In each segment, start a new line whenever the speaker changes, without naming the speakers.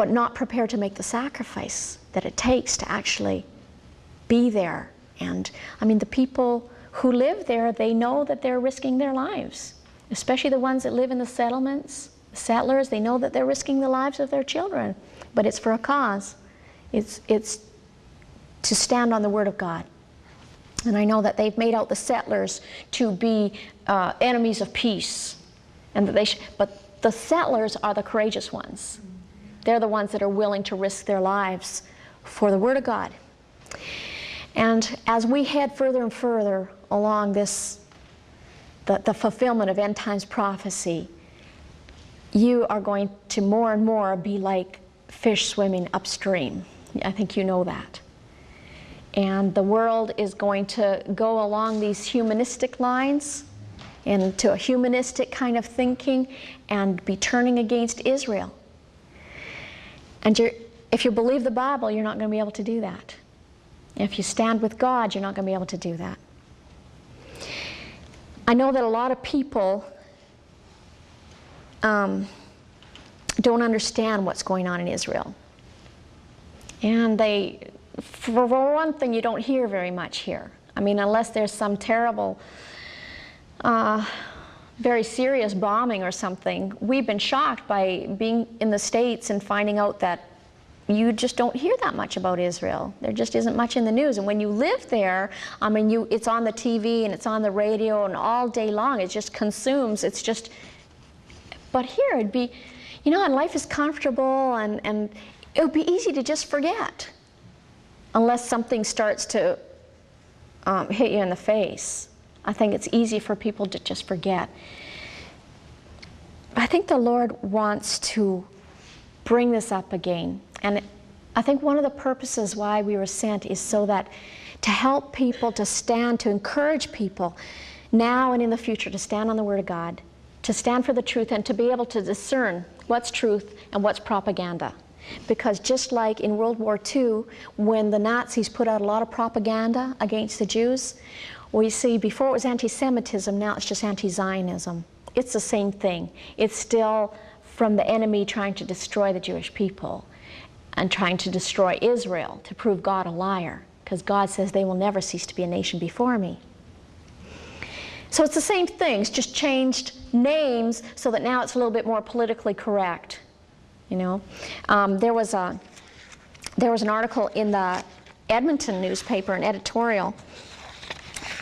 but not prepared to make the sacrifice that it takes to actually be there. And I mean, the people who live there, they know that they're risking their lives, especially the ones that live in the settlements, the settlers. They know that they're risking the lives of their children, but it's for a cause. It's to stand on the Word of God. And I know that they've made out the settlers to be enemies of peace, and that but the settlers are the courageous ones. They're the ones that are willing to risk their lives for the Word of God. And as we head further and further along this, the fulfillment of end times prophecy, you are going to more and more be like fish swimming upstream. I think you know that. And the world is going to go along these humanistic lines and to a humanistic kind of thinking and be turning against Israel. And if you believe the Bible, you're not going to be able to do that. If you stand with God, you're not going to be able to do that. I know that a lot of people don't understand what's going on in Israel. And for one thing, you don't hear very much here. I mean, unless there's some terrible, very serious bombing or something. We've been shocked by being in the States and finding out that you just don't hear that much about Israel. There just isn't much in the news. And when you live there, I mean, it's on the TV and it's on the radio and all day long. It just consumes. It's just, but here it'd be, you know, and life is comfortable, and it would be easy to just forget unless something starts to hit you in the face. I think it's easy for people to just forget. I think the Lord wants to bring this up again. And I think one of the purposes why we were sent is so that to help people to stand, to encourage people now and in the future to stand on the Word of God, to stand for the truth, and to be able to discern what's truth and what's propaganda. Because just like in World War II, when the Nazis put out a lot of propaganda against the Jews, we see before it was anti-Semitism, now it's just anti-Zionism. It's the same thing. It's still from the enemy trying to destroy the Jewish people and trying to destroy Israel, to prove God a liar, because God says they will never cease to be a nation before me. So it's the same thing, it's just changed names so that now it's a little bit more politically correct. You know, there was an article in the Edmonton newspaper, an editorial,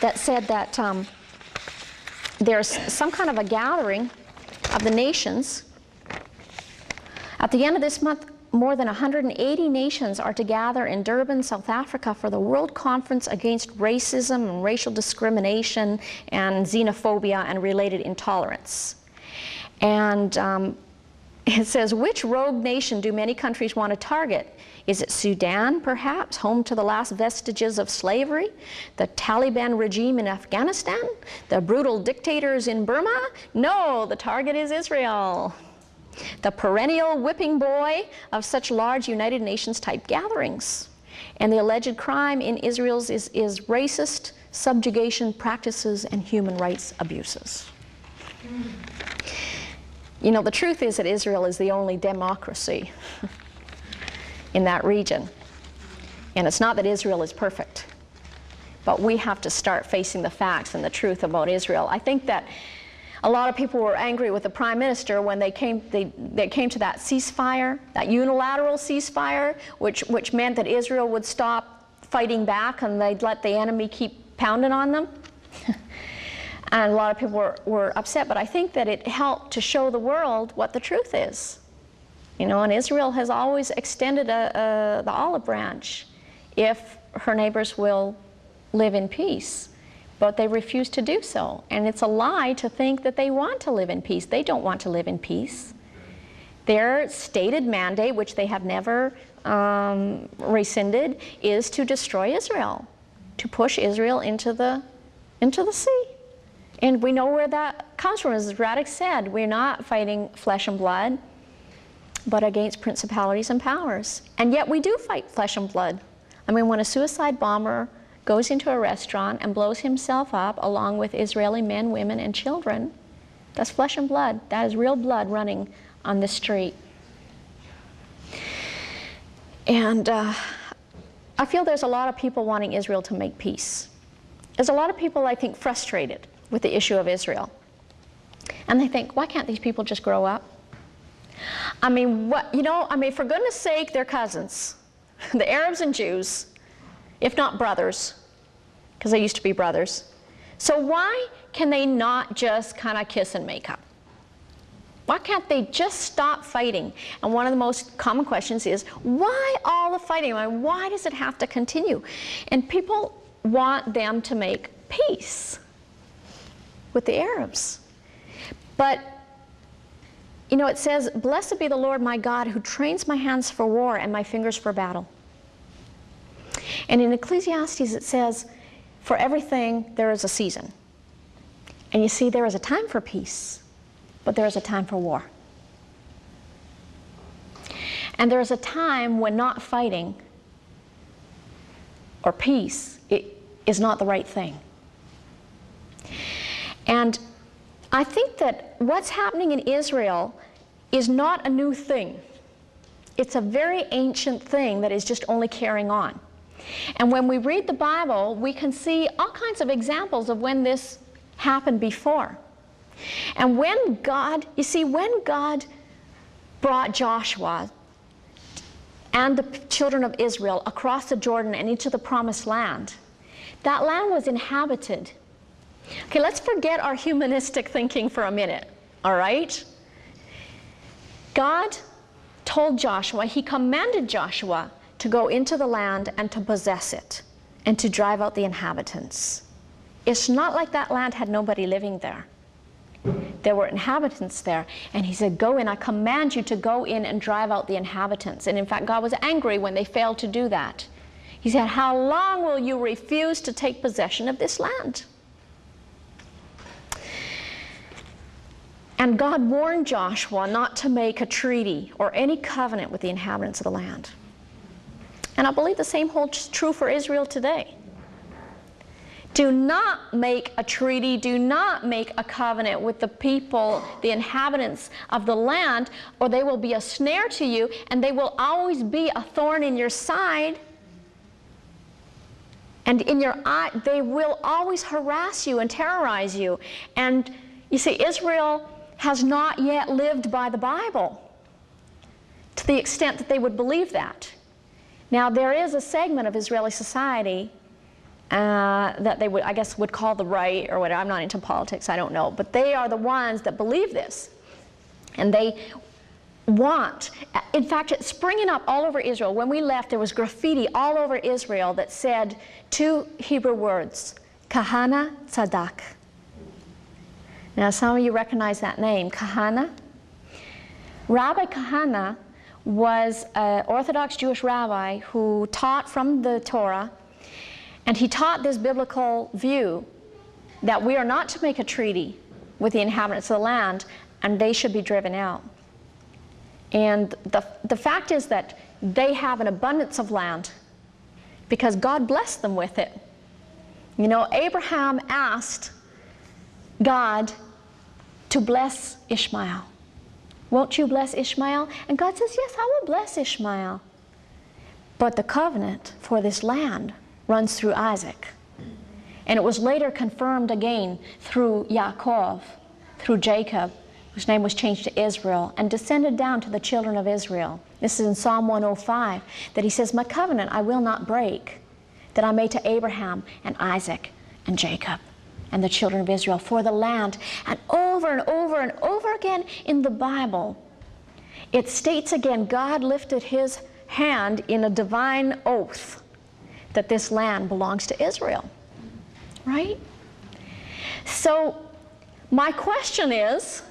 that said that there's some kind of a gathering of the nations. At the end of this month, more than 180 nations are to gather in Durban, South Africa for the World Conference Against Racism and Racial Discrimination and Xenophobia and Related Intolerance. And it says, which rogue nation do many countries want to target? Is it Sudan, perhaps, home to the last vestiges of slavery? The Taliban regime in Afghanistan? The brutal dictators in Burma? No, the target is Israel, the perennial whipping boy of such large United Nations type gatherings. And the alleged crime in Israel is racist subjugation practices and human rights abuses. You know, the truth is that Israel is the only democracy in that region. And it's not that Israel is perfect, but we have to start facing the facts and the truth about Israel. I think that a lot of people were angry with the Prime Minister when they came to that ceasefire, that unilateral ceasefire, which meant that Israel would stop fighting back and they'd let the enemy keep pounding on them. And a lot of people were upset, but I think that it helped to show the world what the truth is. You know, and Israel has always extended the olive branch if her neighbors will live in peace. But they refuse to do so. And it's a lie to think that they want to live in peace. They don't want to live in peace. Their stated mandate, which they have never rescinded, is to destroy Israel, to push Israel into the sea. And we know where that comes from. As Radek said, we're not fighting flesh and blood, but against principalities and powers. And yet we do fight flesh and blood. I mean, when a suicide bomber goes into a restaurant and blows himself up along with Israeli men, women, and children, that's flesh and blood. That is real blood running on the street. And I feel there's a lot of people wanting Israel to make peace. There's a lot of people, I think, frustrated with the issue of Israel. And they think, why can't these people just grow up? I mean, for goodness sake, they're cousins. The Arabs and Jews, if not brothers, because they used to be brothers. So why can they not just kind of kiss and make up? Why can't they just stop fighting? And one of the most common questions is, why all the fighting? Why does it have to continue? And people want them to make peace with the Arabs. But, you know, it says, blessed be the Lord my God who trains my hands for war and my fingers for battle. And in Ecclesiastes it says, for everything there is a season. And you see, there is a time for peace, but there is a time for war. And there is a time when not fighting or peace is not the right thing. And I think that what's happening in Israel is not a new thing. It's a very ancient thing that is just only carrying on. And when we read the Bible, we can see all kinds of examples of when this happened before. And when God, you see, when God brought Joshua and the children of Israel across the Jordan and into the promised land, that land was inhabited. Okay, let's forget our humanistic thinking for a minute, all right? God told Joshua, he commanded Joshua to go into the land and to possess it and to drive out the inhabitants. It's not like that land had nobody living there. There were inhabitants there, and he said, go in, I command you to go in and drive out the inhabitants. And in fact, God was angry when they failed to do that. He said, how long will you refuse to take possession of this land? And God warned Joshua not to make a treaty or any covenant with the inhabitants of the land. And I believe the same holds true for Israel today. Do not make a treaty, do not make a covenant with the people, the inhabitants of the land, or they will be a snare to you, and they will always be a thorn in your side. And in your eye, they will always harass you and terrorize you. And you see, Israel has not yet lived by the Bible to the extent that they would believe that. Now, there is a segment of Israeli society that they would, I guess, would call the right or whatever. I'm not into politics, I don't know. But they are the ones that believe this. And they want, in fact, it's springing up all over Israel. When we left, there was graffiti all over Israel that said two Hebrew words, Kahana Tzadak. Now, some of you recognize that name, Kahana. Rabbi Kahana was an Orthodox Jewish rabbi who taught from the Torah, and he taught this biblical view that we are not to make a treaty with the inhabitants of the land, and they should be driven out. And the fact is that they have an abundance of land because God blessed them with it. You know, Abraham asked God to bless Ishmael. Won't you bless Ishmael? And God says, yes, I will bless Ishmael. But the covenant for this land runs through Isaac. And it was later confirmed again through Yaakov, through Jacob, whose name was changed to Israel, and descended down to the children of Israel. This is in Psalm 105, that he says, my covenant I will not break, that I made to Abraham and Isaac and Jacob and the children of Israel for the land. And over and over and over again in the Bible, it states again, God lifted his hand in a divine oath that this land belongs to Israel, right? So my question is,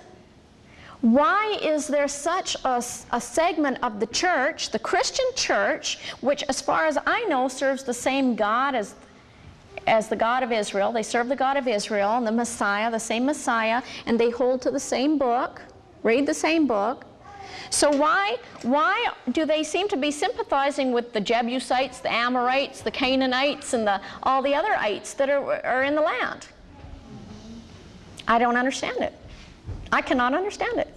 why is there such a segment of the church, the Christian church, which as far as I know serves the same God as the God of Israel? They serve the God of Israel and the Messiah, the same Messiah, and they hold to the same book, read the same book. So why do they seem to be sympathizing with the Jebusites, the Amorites, the Canaanites, and all the other ites that are in the land? I don't understand it. I cannot understand it.